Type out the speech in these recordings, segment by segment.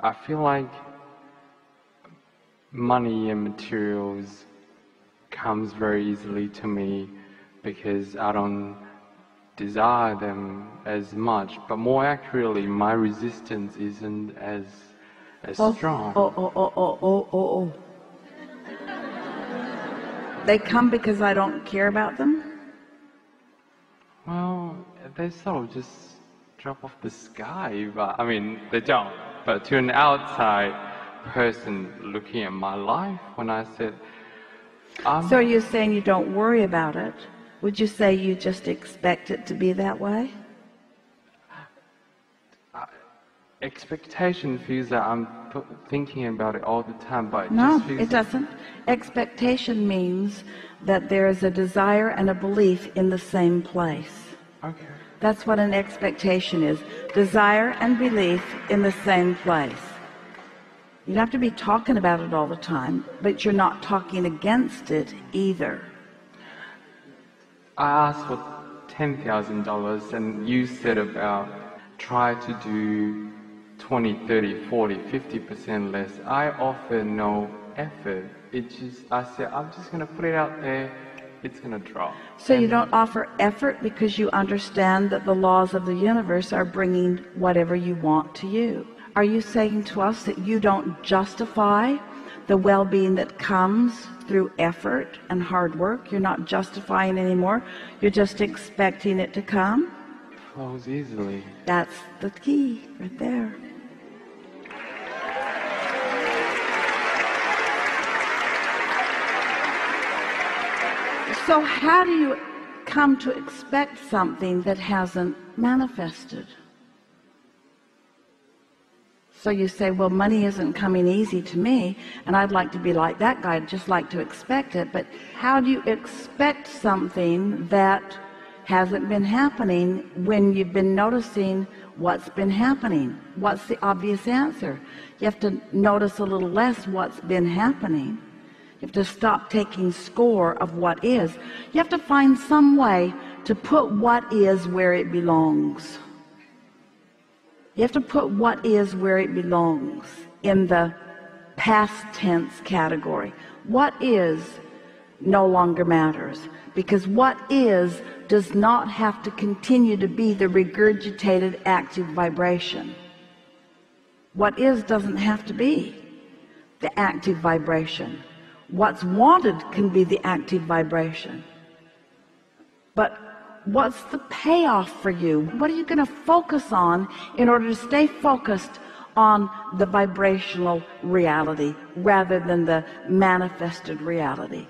I feel like money and materials comes very easily to me because I don't desire them as much, but more accurately, my resistance isn't as strong. Oh. They come because I don't care about them? Well, they sort of just drop off the sky, but I mean, they don't. But to an outside person looking at my life, when I said, So are you saying you don't worry about it? Would you say you just expect it to be that way? Expectation feels that I'm thinking about it all the time, but no, just feels it doesn't. Expectation means that there is a desire and a belief in the same place. Okay. That's what an expectation is. Desire and belief in the same place. You don't have to be talking about it all the time, but you're not talking against it either. I asked for $10,000 and you said about try to do 20, 30, 40, 50% less. I offer no effort. I said, I'm just going to put it out there. It's going to drop. So you don't offer effort because you understand that the laws of the universe are bringing whatever you want to you. Are you saying to us that you don't justify the well-being that comes through effort and hard work? You're not justifying anymore. You're just expecting it to come? It flows easily. That's the key right there. So how do you come to expect something that hasn't manifested? So you say, well, money isn't coming easy to me, and I'd like to be like that guy, I'd just like to expect it. But how do you expect something that hasn't been happening when you've been noticing what's been happening? What's the obvious answer? You have to notice a little less what's been happening. You have to stop taking score of what is. You have to find some way to put what is where it belongs. You have to put what is where it belongs in the past tense category. What is no longer matters, because what is does not have to continue to be the regurgitated active vibration. What is doesn't have to be the active vibration. What's wanted can be the active vibration. But what's the payoff for you? What are you going to focus on in order to stay focused on the vibrational reality rather than the manifested reality?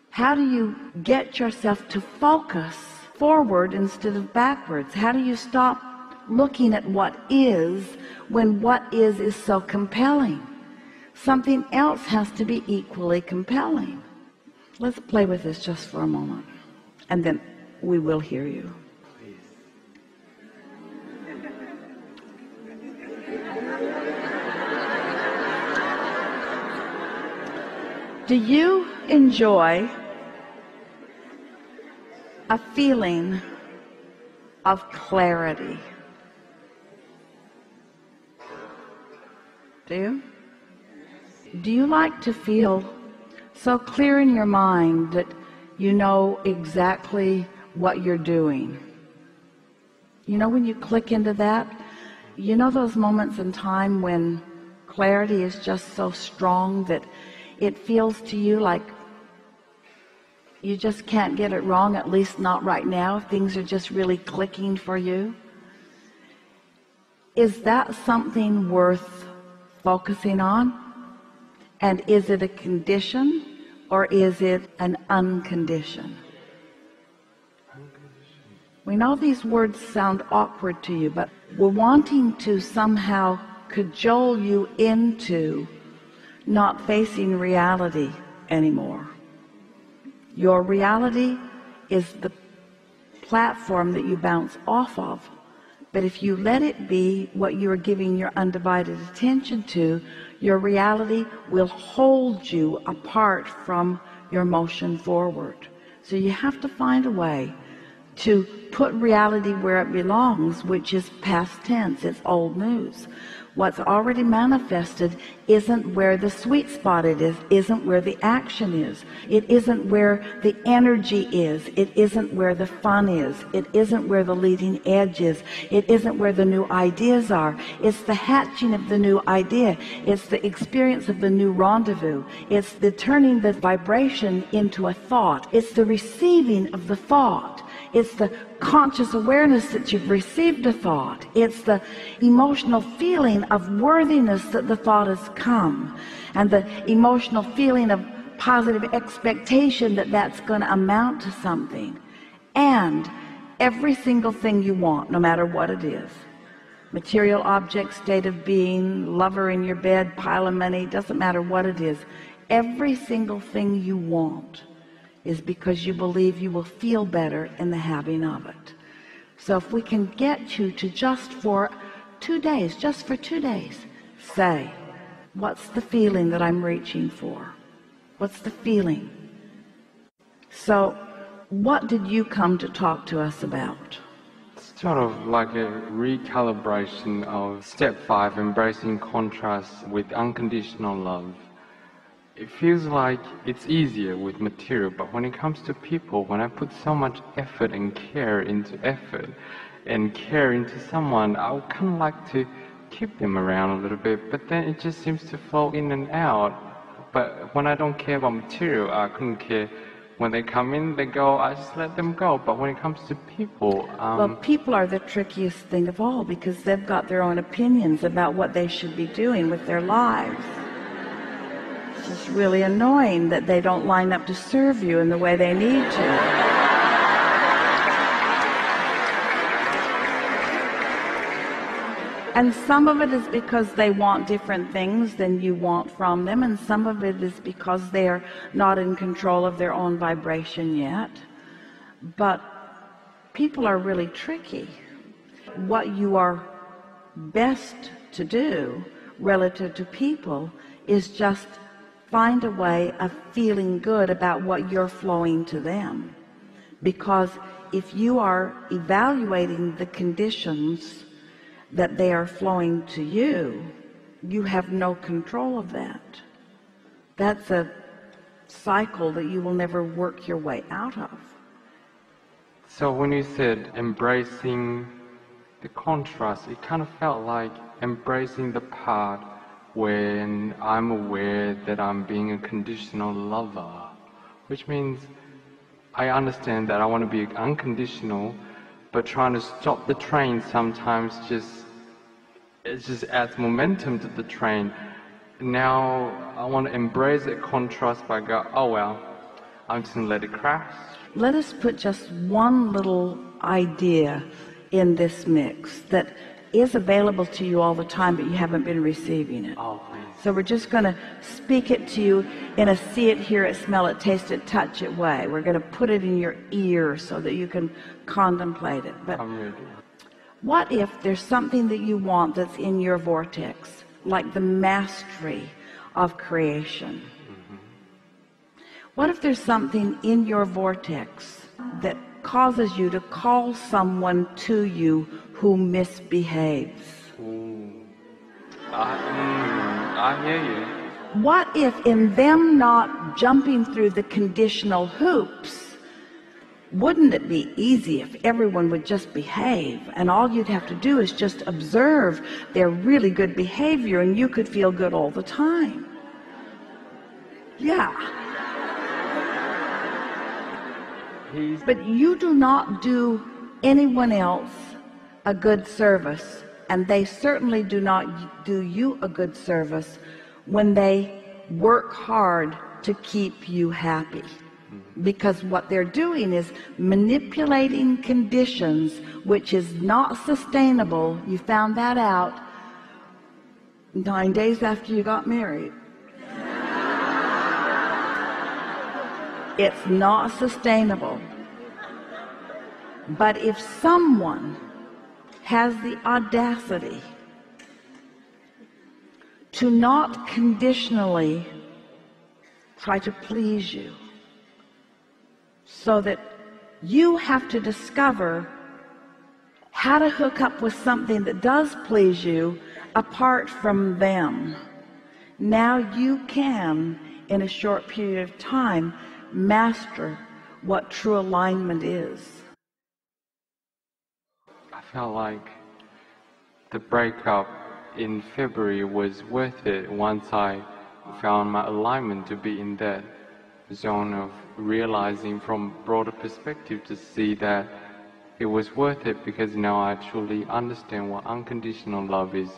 How do you get yourself to focus forward instead of backwards? How do you stop looking at what is when what is so compelling? Something else has to be equally compelling. Let's play with this just for a moment, and then we will hear you. Do you enjoy a feeling of clarity? Do you? Do you like to feel so clear in your mind that you know exactly what you're doing? You know, when you click into that, you know those moments in time when clarity is just so strong that it feels to you like you just can't get it wrong, at least not right now. Things are just really clicking for you. Is that something worth focusing on? And is it a condition or is it an unconditioned? We know these words sound awkward to you, but we're wanting to somehow cajole you into not facing reality anymore. Your reality is the platform that you bounce off of But if you let it be what you are giving your undivided attention to, your reality will hold you apart from your motion forward. So you have to find a way to put reality where it belongs, which is past tense, it's old news. What's already manifested isn't where the sweet spot it is, isn't where the action is, it isn't where the energy is, it isn't where the fun is, it isn't where the leading edge is, it isn't where the new ideas are. It's the hatching of the new idea, it's the experience of the new rendezvous, it's the turning the vibration into a thought, it's the receiving of the thought, it's the conscious awareness that you've received a thought, it's the emotional feeling of worthiness that the thought has come, and the emotional feeling of positive expectation that that's going to amount to something. And every single thing you want, no matter what it is, material object, state of being, lover in your bed, pile of money, doesn't matter what it is, every single thing you want is because you believe you will feel better in the having of it. So if we can get you to just for 2 days, just for 2 days, say, what's the feeling that I'm reaching for? What's the feeling? So what did you come to talk to us about? It's sort of like a recalibration of step 5, embracing contrast with unconditional love. It feels like it's easier with material, but when it comes to people, when I put so much effort and care into someone, I would kind of like to keep them around a little bit, but then it just seems to flow in and out. But when I don't care about material, I couldn't care. When they come in, they go, I just let them go. But when it comes to people... well, people are the trickiest thing of all, because they've got their own opinions about what they should be doing with their lives. It's just really annoying that they don't line up to serve you in the way they need to. And some of it is because they want different things than you want from them, and some of it is because they're not in control of their own vibration yet. But people are really tricky. What you are best to do relative to people is just find a way of feeling good about what you're flowing to them. Because if you are evaluating the conditions that they are flowing to you, you have no control of that. That's a cycle that you will never work your way out of. So when you said embracing the contrast, it kind of felt like embracing the part when I'm aware that I'm being a conditional lover, which means I understand that I want to be unconditional, but trying to stop the train sometimes it just adds momentum to the train. Now I want to embrace that contrast by going, oh well, I'm just going to let it crash. Let us put just one little idea in this mix that is available to you all the time, but you haven't been receiving it. Oh, please. So we're just going to speak it to you in a see it, hear it, smell it, taste it, touch it way. We're going to put it in your ear so that you can contemplate it. But I'm ready. what if there's something that you want that's in your vortex, like the mastery of creation? Mm-hmm. What if there's something in your vortex that causes you to call someone to you who misbehaves? I hear you. What if in them not jumping through the conditional hoops, wouldn't it be easy if everyone would just behave, and all you'd have to do is just observe their really good behavior and you could feel good all the time? Yeah. But you do not do anyone else a good service, and they certainly do not do you a good service when they work hard to keep you happy. Because what they're doing is manipulating conditions which is not sustainable. You found that out 9 days after you got married. It's not sustainable. But if someone has the audacity to not conditionally try to please you, so that you have to discover how to hook up with something that does please you apart from them. Now you can, in a short period of time, master what true alignment is. I felt like the breakup in February was worth it once I found my alignment to be in that zone of realizing from broader perspective, to see that it was worth it because now I truly understand what unconditional love is,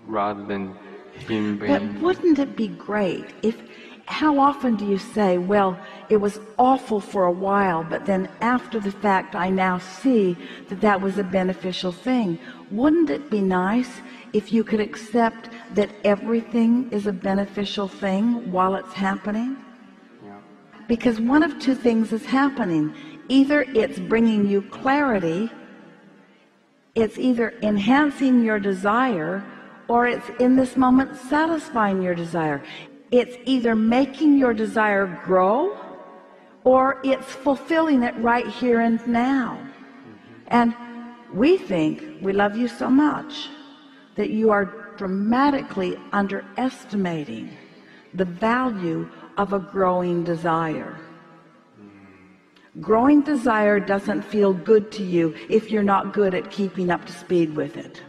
rather than him being... But wouldn't it be great if, how often do you say, well, it was awful for a while, but then after the fact I now see that that was a beneficial thing? Wouldn't it be nice if you could accept that everything is a beneficial thing while it's happening? Yeah. Because one of two things is happening. Either it's bringing you clarity, it's either enhancing your desire, or it's in this moment satisfying your desire. It's either making your desire grow, or it's fulfilling it right here and now. And we think we love you so much that you are dramatically underestimating the value of a growing desire. Growing desire doesn't feel good to you if you're not good at keeping up to speed with it,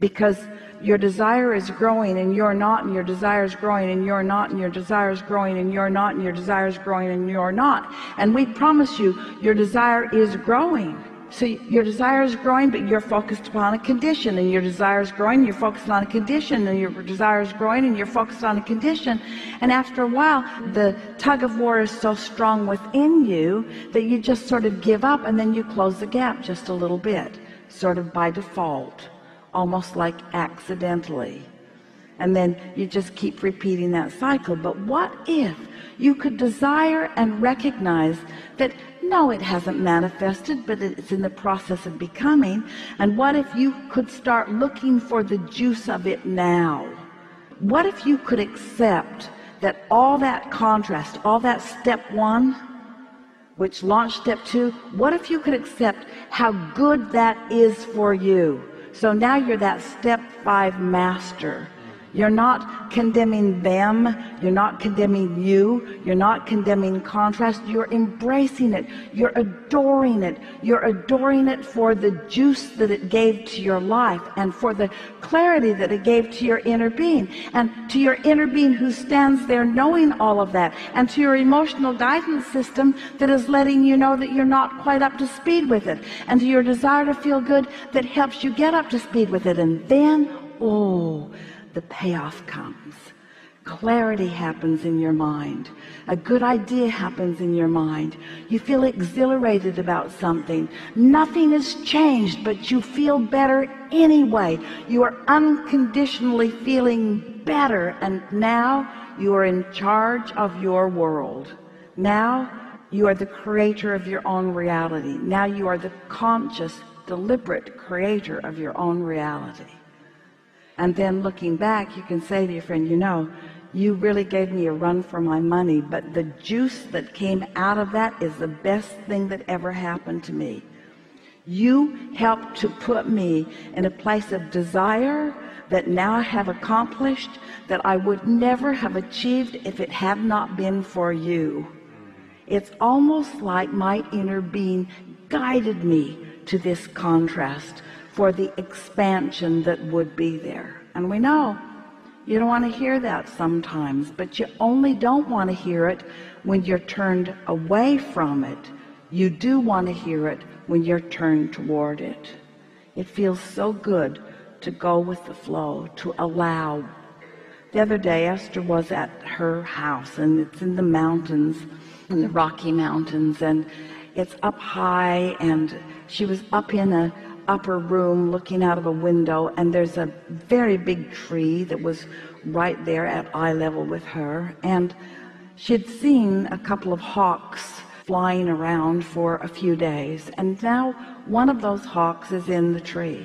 because your desire is growing and you're not, and your desire is growing and you're not, and your desire is growing and you're not, and your desire is growing and you're not. And we promise you your desire is growing. So your desire is growing, but you're focused upon a condition, and your desire is growing, you're focused on a condition, and your desire is growing and you're focused on a condition. And after a while, the tug of war is so strong within you that you just sort of give up, and then you close the gap just a little bit, sort of by default, almost like accidentally. And then you just keep repeating that cycle. But what if you could desire and recognize that no, it hasn't manifested, but it's in the process of becoming? And what if you could start looking for the juice of it now? What if you could accept that all that contrast, all that step one, which launched step two, what if you could accept how good that is for you? So now you're that step 5 master. You're not condemning them, you're not condemning you, you're not condemning contrast, you're embracing it, you're adoring it. You're adoring it for the juice that it gave to your life, and for the clarity that it gave to your inner being, and to your inner being who stands there knowing all of that, and to your emotional guidance system that is letting you know that you're not quite up to speed with it, and to your desire to feel good that helps you get up to speed with it. And then, oh, the payoff comes. Clarity happens in your mind. A good idea happens in your mind. You feel exhilarated about something. Nothing has changed, but you feel better anyway. You are unconditionally feeling better, and now you are in charge of your world. Now you are the creator of your own reality. Now you are the conscious, deliberate creator of your own reality. And then looking back, you can say to your friend, you know, you really gave me a run for my money, but the juice that came out of that is the best thing that ever happened to me. You helped to put me in a place of desire that now I have accomplished, that I would never have achieved if it had not been for you. It's almost like my inner being guided me to this contrast for the expansion that would be there. And we know you don't want to hear that sometimes, but you only don't want to hear it when you're turned away from it. You do want to hear it when you're turned toward it. It feels so good to go with the flow, to allow. The other day, Esther was at her house, and it's in the mountains, in the Rocky Mountains, and it's up high, and she was up in a upper room looking out of a window, and there's a very big tree that was right there at eye level with her, and she'd seen a couple of hawks flying around for a few days, and now one of those hawks is in the tree.